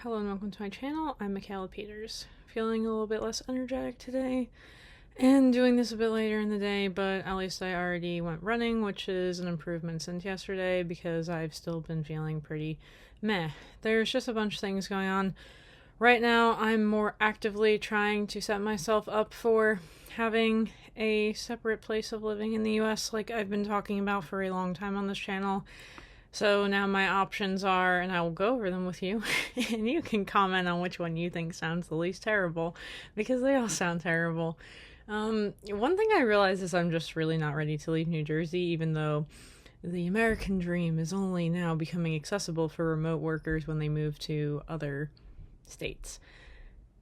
Hello and welcome to my channel. I'm Michaela Peters. Feeling a little bit less energetic today and doing this a bit later in the day, but at least I already went running, which is an improvement since yesterday because I've still been feeling pretty meh. There's just a bunch of things going on. Right now, I'm more actively trying to set myself up for having a separate place of living in the US like I've been talking about for a long time on this channel. So now my options are, and I will go over them with you, and you can comment on which one you think sounds the least terrible, because they all sound terrible. One thing I realize is I'm just really not ready to leave New Jersey, even though the American dream is only now becoming accessible for remote workers when they move to other states.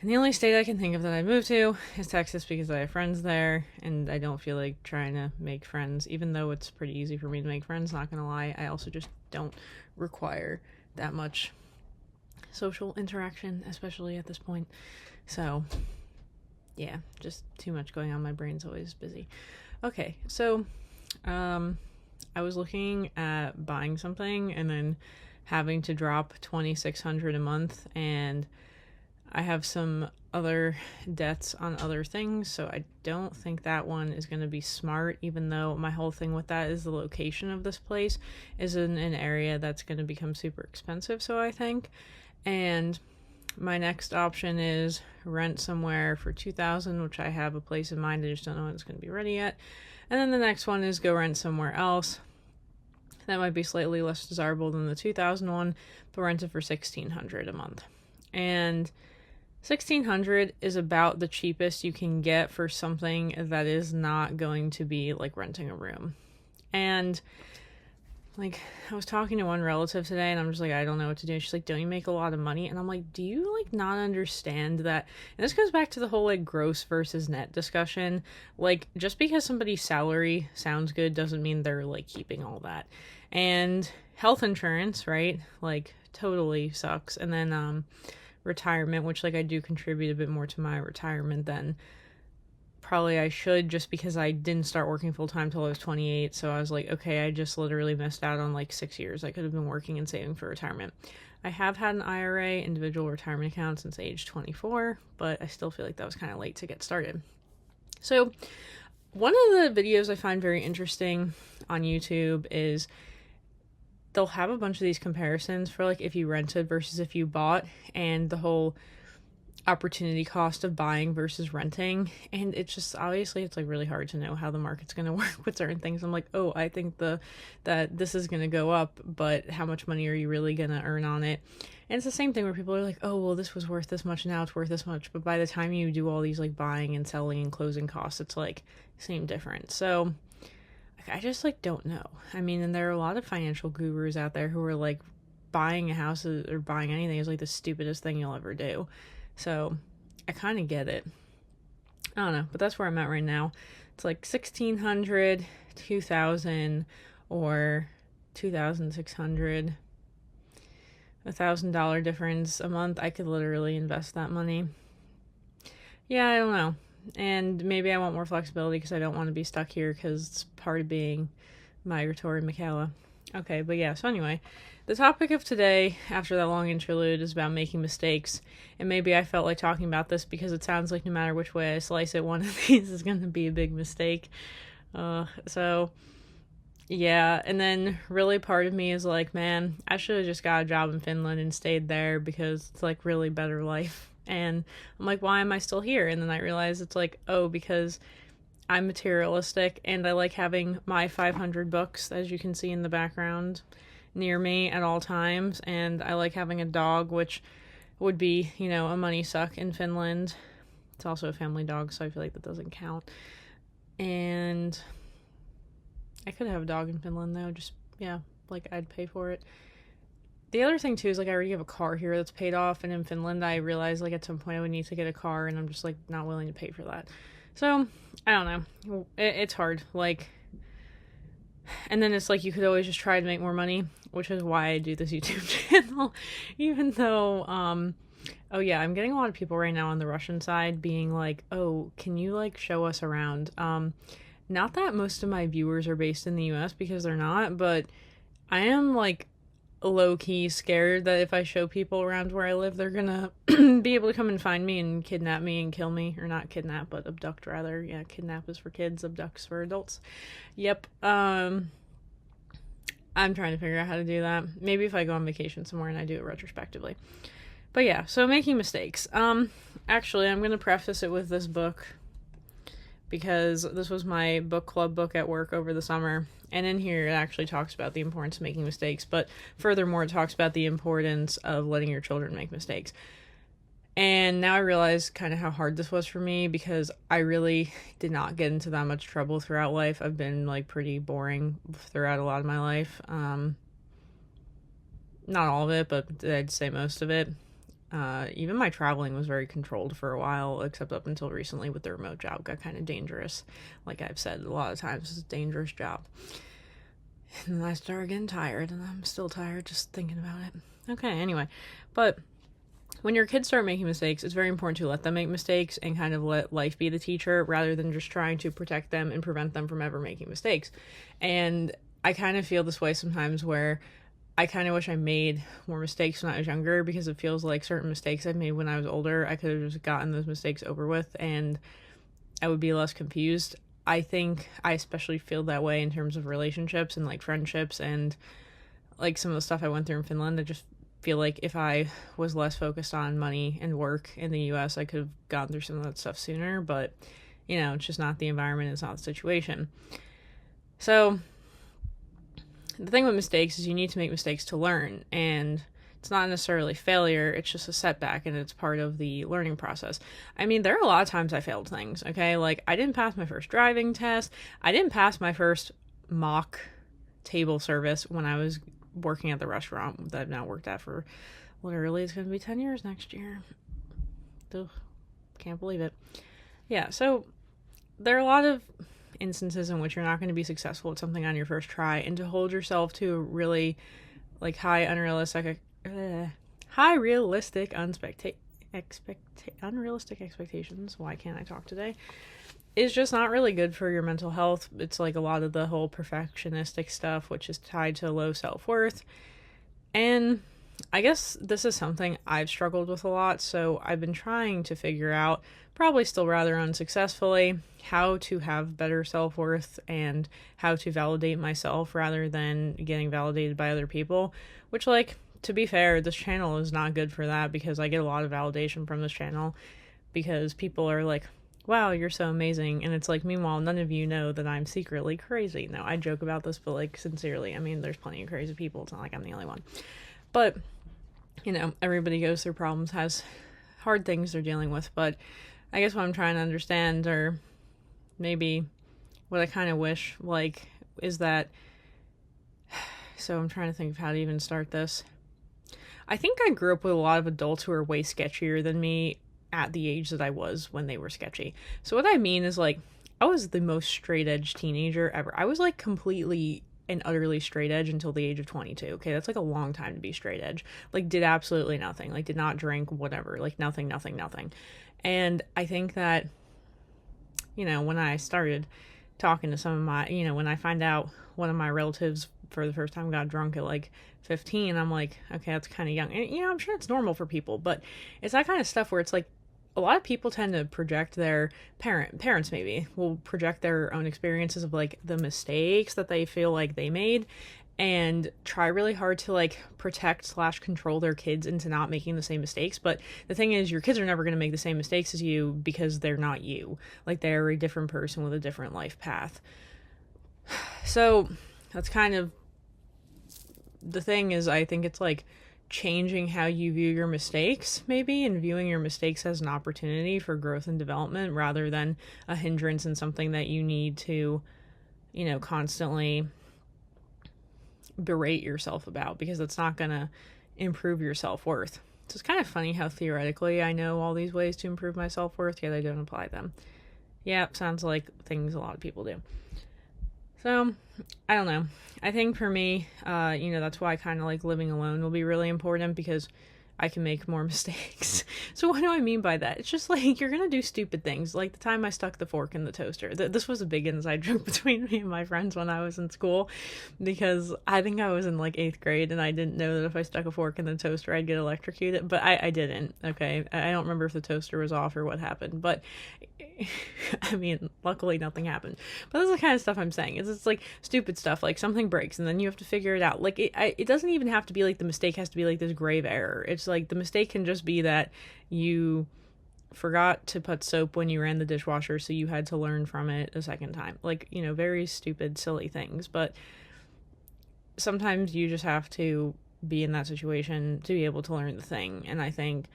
And the only state I can think of that I'd move to is Texas because I have friends there, and I don't feel like trying to make friends, even though it's pretty easy for me to make friends, not gonna lie. I also just don't require that much social interaction, especially at this point. So, yeah, just too much going on. My brain's always busy. Okay, so, I was looking at buying something and then having to drop $2,600 a month, and I have some other debts on other things, so I don't think that one is going to be smart, even though my whole thing with that is the location of this place is in an area that's going to become super expensive, so I think. And my next option is rent somewhere for $2,000, which I have a place in mind, I just don't know when it's going to be ready yet. And then the next one is go rent somewhere else. That might be slightly less desirable than the $2,000 one, but rent it for $1,600 a month. And $1,600 is about the cheapest you can get for something that is not going to be like renting a room. And like, I was talking to one relative today and I'm just like, I don't know what to do. She's like, don't you make a lot of money? And I'm like, do you like not understand that? And this goes back to the whole like gross versus net discussion. Like, just because somebody's salary sounds good doesn't mean they're like keeping all that. And health insurance, right? Like, totally sucks. And then retirement, which like I do contribute a bit more to my retirement than probably I should, just because I didn't start working full time till I was 28. So I was like, okay, I just literally missed out on like 6 years. I could have been working and saving for retirement. I have had an IRA, individual retirement account, since age 24, but I still feel like that was kind of late to get started. So one of the videos I find very interesting on YouTube is they'll have a bunch of these comparisons for like if you rented versus if you bought, and the whole opportunity cost of buying versus renting. And it's just, obviously it's like really hard to know how the market's going to work with certain things. I'm like, oh, I think that this is going to go up, but how much money are you really going to earn on it? And it's the same thing where people are like, oh, well, this was worth this much, now it's worth this much, but by the time you do all these like buying and selling and closing costs, it's like same difference. So I just like don't know. I mean, and there are a lot of financial gurus out there who are like, buying a house or buying anything is like the stupidest thing you'll ever do. So I kind of get it. I don't know, but that's where I'm at right now. It's like 1,600, 2,000, or 2,600. $1,000 difference a month. I could literally invest that money. Yeah, I don't know. And maybe I want more flexibility because I don't want to be stuck here, because it's part of being migratory Michaela. Okay, but yeah, so anyway, the topic of today, after that long interlude, is about making mistakes. And maybe I felt like talking about this because it sounds like no matter which way I slice it, one of these is going to be a big mistake. So yeah, and then really part of me is like, man, I should have just got a job in Finland and stayed there because it's like really better life. And I'm like, why am I still here? And then I realize it's like, oh, because I'm materialistic and I like having my 500 books, as you can see in the background, near me at all times. And I like having a dog, which would be, you know, a money suck in Finland. It's also a family dog, so I feel like that doesn't count. And I could have a dog in Finland, though. Just, yeah, like I'd pay for it. The other thing too is like I already have a car here that's paid off, and in Finland I realized like at some point I would need to get a car, and I'm just like not willing to pay for that. So I don't know, it's hard, like, and then it's like you could always just try to make more money, which is why I do this YouTube channel, even though oh yeah, I'm getting a lot of people right now on the Russian side being like, oh, can you like show us around? Not that most of my viewers are based in the US, because they're not, but I am like low-key scared that if I show people around where I live, they're gonna be able to come and find me and kidnap me and kill me. Or not kidnap, but abduct rather. Yeah, kidnap is for kids, abduct's for adults. Yep. I'm trying to figure out how to do that. Maybe if I go on vacation somewhere and I do it retrospectively. But yeah, so making mistakes. Actually, I'm gonna preface it with this book because this was my book club book at work over the summer. And in here, it actually talks about the importance of making mistakes, but furthermore, it talks about the importance of letting your children make mistakes. And now I realize kind of how hard this was for me because I really did not get into that much trouble throughout life. I've been like pretty boring throughout a lot of my life. Not all of it, but I'd say most of it. Even my traveling was very controlled for a while, except up until recently with the remote job got kind of dangerous. Like I've said a lot of times, it's a dangerous job. And then I started getting tired, and I'm still tired just thinking about it. Okay, anyway. But when your kids start making mistakes, it's very important to let them make mistakes and kind of let life be the teacher rather than just trying to protect them and prevent them from ever making mistakes. And I kind of feel this way sometimes where I kind of wish I made more mistakes when I was younger because it feels like certain mistakes I made when I was older, I could have just gotten those mistakes over with and I would be less confused. I think I especially feel that way in terms of relationships and like friendships and like some of the stuff I went through in Finland. I just feel like if I was less focused on money and work in the US, I could have gone through some of that stuff sooner, but you know, it's just not the environment, it's not the situation. So the thing with mistakes is you need to make mistakes to learn, and it's not necessarily failure, it's just a setback, and it's part of the learning process. I mean, there are a lot of times I failed things, okay? Like, I didn't pass my first driving test. I didn't pass my first mock table service when I was working at the restaurant that I've now worked at for literally, it's going to be 10 years next year. Ugh, can't believe it. Yeah, so there are a lot of instances in which you're not going to be successful at something on your first try, and to hold yourself to a really like unrealistic expectations, why can't I talk today, is just not really good for your mental health. It's like a lot of the whole perfectionistic stuff, which is tied to low self-worth. And I guess this is something I've struggled with a lot, so I've been trying to figure out, probably still rather unsuccessfully, how to have better self-worth and how to validate myself rather than getting validated by other people, which, like, to be fair, this channel is not good for that because I get a lot of validation from this channel because people are like, wow, you're so amazing, and it's like, meanwhile, none of you know that I'm secretly crazy. No, I joke about this, but like, sincerely, I mean, there's plenty of crazy people, it's not like I'm the only one. But, you know, everybody goes through problems, has hard things they're dealing with, but I guess what I'm trying to understand, or maybe what I kind of wish, like, is that, so I'm trying to think of how to even start this. I think I grew up with a lot of adults who are way sketchier than me at the age that I was when they were sketchy. So what I mean is, like, I was the most straight edge teenager ever. I was like completely and utterly straight edge until the age of 22. Okay, that's like a long time to be straight edge. Like, did absolutely nothing. Like, did not drink, whatever. Like, nothing. And I think that, you know, when I started talking to some of my, you know, when I find out one of my relatives for the first time got drunk at like 15, I'm like, okay, that's kind of young. And, you know, I'm sure it's normal for people, but it's that kind of stuff where it's like, a lot of people tend to project their parents maybe will project their own experiences of like the mistakes that they feel like they made and try really hard to like protect / control their kids into not making the same mistakes. But the thing is, your kids are never going to make the same mistakes as you because they're not you. Like, they're a different person with a different life path. So that's kind of the thing is, I think it's like changing how you view your mistakes, maybe, and viewing your mistakes as an opportunity for growth and development rather than a hindrance and something that you need to, you know, constantly berate yourself about, because it's not going to improve your self-worth. So it's kind of funny how theoretically I know all these ways to improve my self-worth, yet I don't apply them. Yeah, sounds like things a lot of people do. So, I don't know. I think for me, you know, that's why I kind of like living alone will be really important, because I can make more mistakes. So what do I mean by that? It's just like, you're gonna do stupid things. Like the time I stuck the fork in the toaster. This was a big inside joke between me and my friends when I was in school, because I think I was in like 8th grade and I didn't know that if I stuck a fork in the toaster I'd get electrocuted, but I didn't. Okay, I don't remember if the toaster was off or what happened, but I mean, luckily nothing happened. But that's the kind of stuff I'm saying. It's like stupid stuff, like something breaks and then you have to figure it out. Like it doesn't even have to be like the mistake has to be like this grave error. It's like the mistake can just be that you forgot to put soap when you ran the dishwasher, so you had to learn from it a second time. Like, you know, very stupid, silly things. But sometimes you just have to be in that situation to be able to learn the thing. And I think,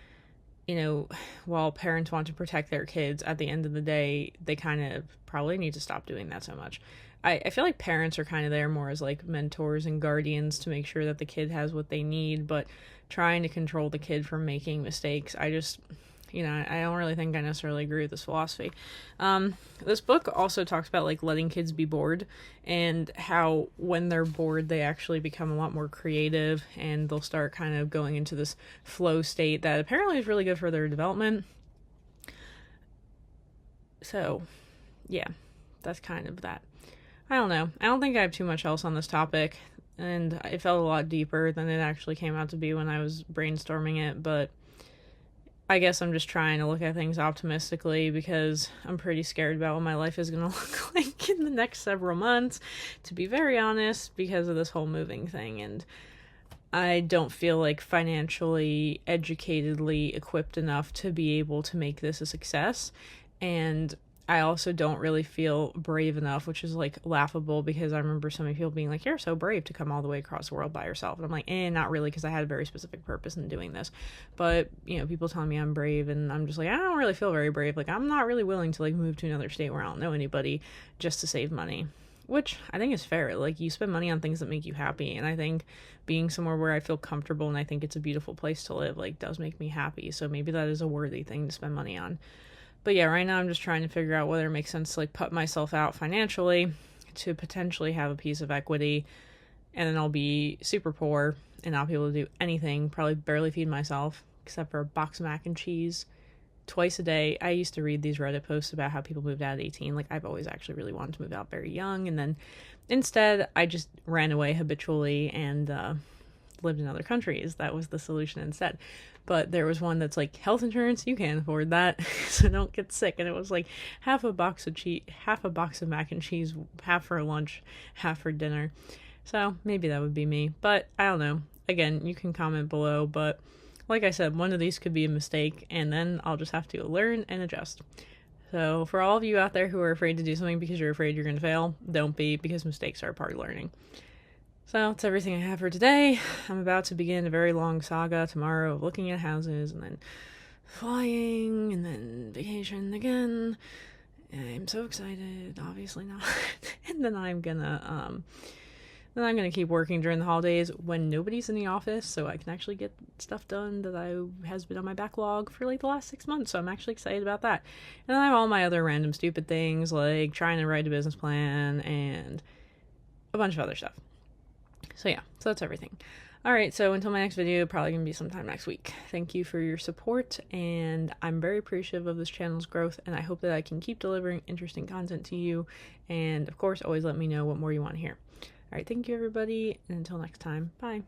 you know, while parents want to protect their kids, at the end of the day, they kind of probably need to stop doing that so much. I feel like parents are kind of there more as like mentors and guardians to make sure that the kid has what they need, but trying to control the kid from making mistakes, I just, you know, I don't really think I necessarily agree with this philosophy. This book also talks about like letting kids be bored, and how when they're bored they actually become a lot more creative and they'll start kind of going into this flow state that apparently is really good for their development. So yeah, that's kind of that. I don't know. I don't think I have too much else on this topic, and it felt a lot deeper than it actually came out to be when I was brainstorming it, but I guess I'm just trying to look at things optimistically because I'm pretty scared about what my life is going to look like in the next several months, to be very honest, because of this whole moving thing. And I don't feel like financially, educatedly equipped enough to be able to make this a success. And I also don't really feel brave enough, which is like laughable because I remember so many people being like, you're so brave to come all the way across the world by yourself. And I'm like, not really, because I had a very specific purpose in doing this. But, you know, people tell me I'm brave and I'm just like, I don't really feel very brave. Like, I'm not really willing to like move to another state where I don't know anybody just to save money, which I think is fair. Like, you spend money on things that make you happy. And I think being somewhere where I feel comfortable and I think it's a beautiful place to live, like, does make me happy. So maybe that is a worthy thing to spend money on. But yeah, right now I'm just trying to figure out whether it makes sense to like put myself out financially to potentially have a piece of equity, and then I'll be super poor and not be able to do anything, probably barely feed myself except for a box of mac and cheese twice a day. I used to read these Reddit posts about how people moved out at 18. Like, I've always actually really wanted to move out very young, and then instead I just ran away habitually and lived in other countries. That was the solution instead. But there was one that's like, health insurance, you can't afford that, so don't get sick. And it was like half a box of mac and cheese, half for lunch, half for dinner. So maybe that would be me, but I don't know. Again, you can comment below, but like I said, one of these could be a mistake, and then I'll just have to learn and adjust. So for all of you out there who are afraid to do something because you're afraid you're going to fail, don't be, because mistakes are a part of learning. So that's everything I have for today. I'm about to begin a very long saga tomorrow of looking at houses and then flying and then vacation again. I'm so excited. Obviously not. And then I'm gonna keep working during the holidays when nobody's in the office, so I can actually get stuff done that has been on my backlog for like the last 6 months. So I'm actually excited about that. And then I have all my other random stupid things like trying to write a business plan and a bunch of other stuff. So yeah, so that's everything. Alright, so until my next video, probably going to be sometime next week. Thank you for your support, and I'm very appreciative of this channel's growth, and I hope that I can keep delivering interesting content to you, and of course, always let me know what more you want to hear. Alright, thank you everybody, and until next time, bye.